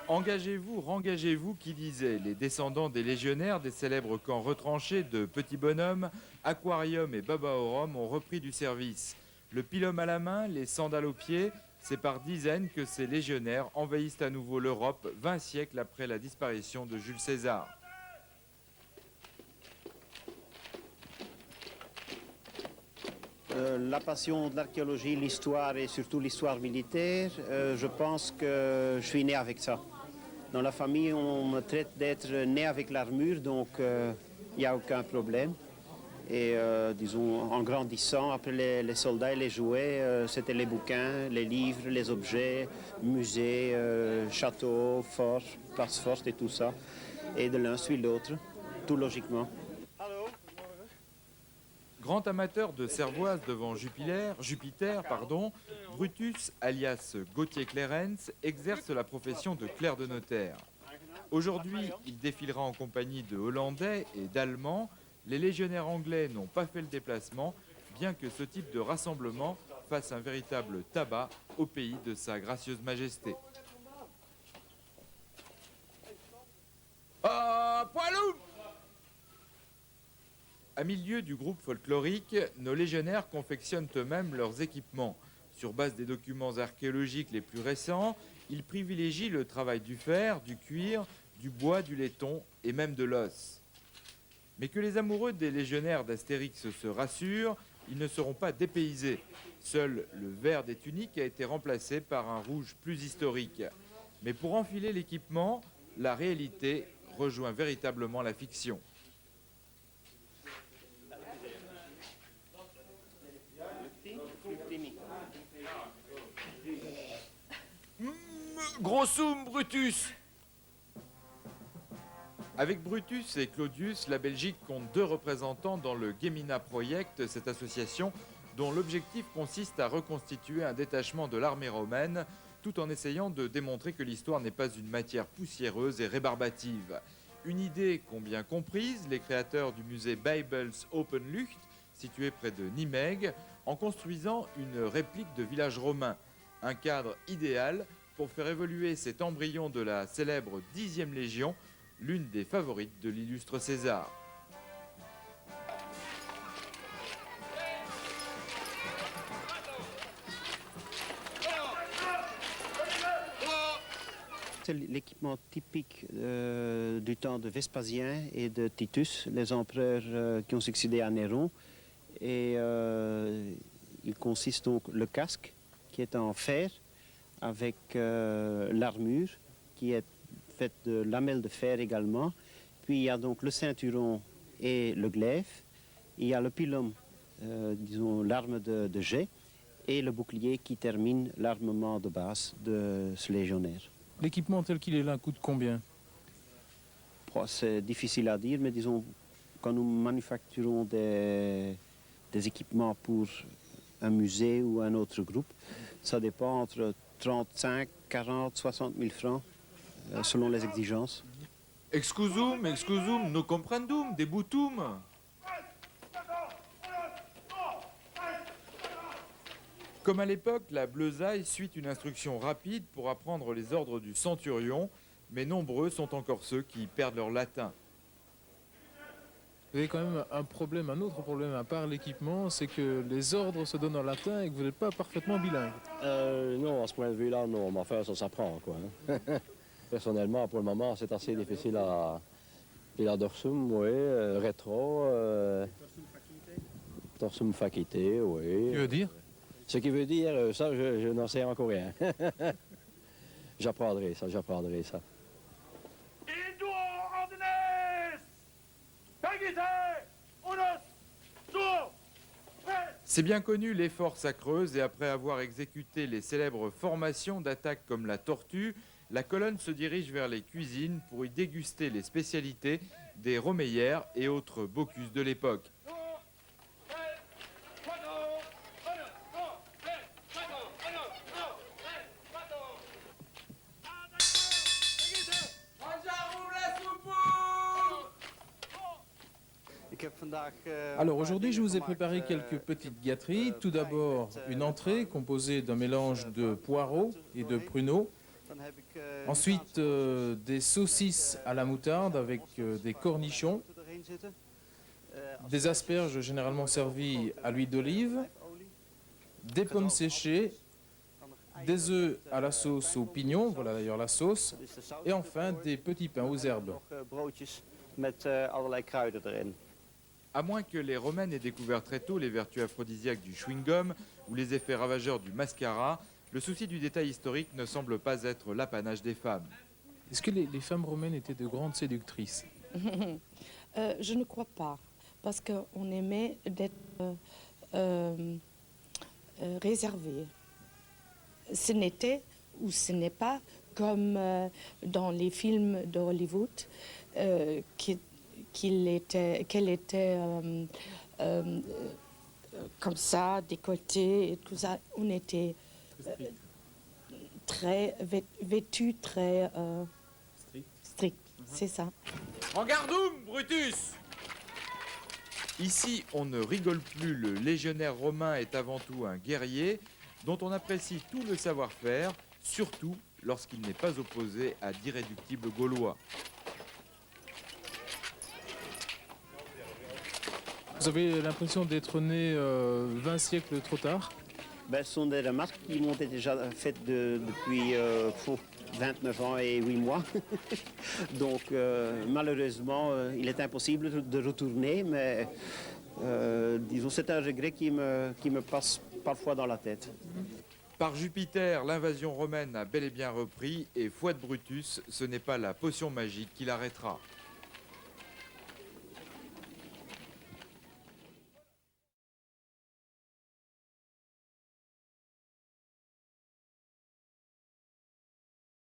Engagez-vous, rengagez-vous, qui disait. Les descendants des légionnaires des célèbres camps retranchés de Petit Bonhomme, Aquarium et Baba au Rhum ont repris du service. Le pilum à la main, les sandales aux pieds, c'est par dizaines que ces légionnaires envahissent à nouveau l'Europe 20 siècles après la disparition de Jules César. La passion de l'archéologie, l'histoire et surtout l'histoire militaire, je pense que je suis né avec ça. Dans la famille, on me traite d'être né avec l'armure, donc il n'y a aucun problème. Et disons, en grandissant, après les soldats et les jouets, c'était les bouquins, les livres, les objets, musées, châteaux, forts, places fortes et tout ça. Et de l'un suit l'autre, tout logiquement. Grand amateur de cervoise devant Jupiter, Brutus, alias Gauthier Clarence, exerce la profession de clerc de notaire. Aujourd'hui, il défilera en compagnie de Hollandais et d'Allemands. Les légionnaires anglais n'ont pas fait le déplacement, bien que ce type de rassemblement fasse un véritable tabac au pays de sa gracieuse majesté. Poilou! À milieu du groupe folklorique, nos légionnaires confectionnent eux-mêmes leurs équipements. Sur base des documents archéologiques les plus récents, ils privilégient le travail du fer, du cuir, du bois, du laiton et même de l'os. Mais que les amoureux des légionnaires d'Astérix se rassurent, ils ne seront pas dépaysés. Seul le vert des tuniques a été remplacé par un rouge plus historique. Mais pour enfiler l'équipement, la réalité rejoint véritablement la fiction. Grossum Brutus! Avec Brutus et Claudius, la Belgique compte 2 représentants dans le Gemina Project, cette association dont l'objectif consiste à reconstituer un détachement de l'armée romaine, tout en essayant de démontrer que l'histoire n'est pas une matière poussiéreuse et rébarbative. Une idée qu'ont bien comprise les créateurs du musée Babels Openlucht, situé près de Nimègue, en construisant une réplique de village romain. Un cadre idéal pour faire évoluer cet embryon de la célèbre 10e Légion, l'une des favorites de l'illustre César. C'est l'équipement typique du temps de Vespasien et de Titus, les empereurs qui ont succédé à Néron. Et il consiste donc le casque qui est en fer avec l'armure qui est faite de lamelles de fer également. Puis il y a donc le ceinturon et le glaive. Il y a le pilum, disons l'arme de jet, et le bouclier qui termine l'armement de base de ce légionnaire. L'équipement tel qu'il est là coûte combien? C'est difficile à dire, mais disons, quand nous manufacturons des équipements pour un musée ou un autre groupe, ça dépend entre 35, 40, 60 000 francs, selon les exigences. Excusum, no comprendum, debutum. Comme à l'époque, la bleusaille suit une instruction rapide pour apprendre les ordres du centurion, mais nombreux sont encore ceux qui perdent leur latin. Vous avez quand même un autre problème à part l'équipement, c'est que les ordres se donnent en latin et que vous n'êtes pas parfaitement bilingue. Non, à ce point de vue-là, non, mais enfin, ça s'apprend, quoi. Personnellement, pour le moment, c'est assez difficile à... Pila dorsum, oui, rétro, dorsum facité, oui. Tu veux dire? Ce qui veut dire, ça, je n'en sais encore rien. J'apprendrai ça. C'est bien connu, l'effort s'accreuse et après avoir exécuté les célèbres formations d'attaque comme la tortue, la colonne se dirige vers les cuisines pour y déguster les spécialités des romeillères et autres bocuse de l'époque. Alors aujourd'hui, je vous ai préparé quelques petites gâteries. Tout d'abord, une entrée composée d'un mélange de poireaux et de pruneaux. Ensuite, des saucisses à la moutarde avec des cornichons, des asperges généralement servies à l'huile d'olive, des pommes séchées, des œufs à la sauce aux pignons, voilà d'ailleurs la sauce, et enfin des petits pains aux herbes. Broodjes met allerlei kruiden erin. À moins que les Romaines aient découvert très tôt les vertus aphrodisiaques du chewing-gum ou les effets ravageurs du mascara, le souci du détail historique ne semble pas être l'apanage des femmes. Est-ce que les femmes romaines étaient de grandes séductrices? Je ne crois pas, parce qu'on aimait d'être réservé. Ce n'était ou ce n'est pas comme dans les films de Hollywood, qu'elle était comme ça, décolletée et tout ça. On était très vêtus, très strict, c'est ça. En gardum, Brutus! Ici, on ne rigole plus, le légionnaire romain est avant tout un guerrier dont on apprécie tout le savoir-faire, surtout lorsqu'il n'est pas opposé à d'irréductibles Gaulois. Vous avez l'impression d'être né 20 siècles trop tard? Ben, ce sont des remarques qui m'ont été déjà faites depuis 29 ans et 8 mois. Donc malheureusement, il est impossible de retourner, mais disons c'est un regret qui me passe parfois dans la tête. Par Jupiter, l'invasion romaine a bel et bien repris et foi de Brutus, ce n'est pas la potion magique qui l'arrêtera.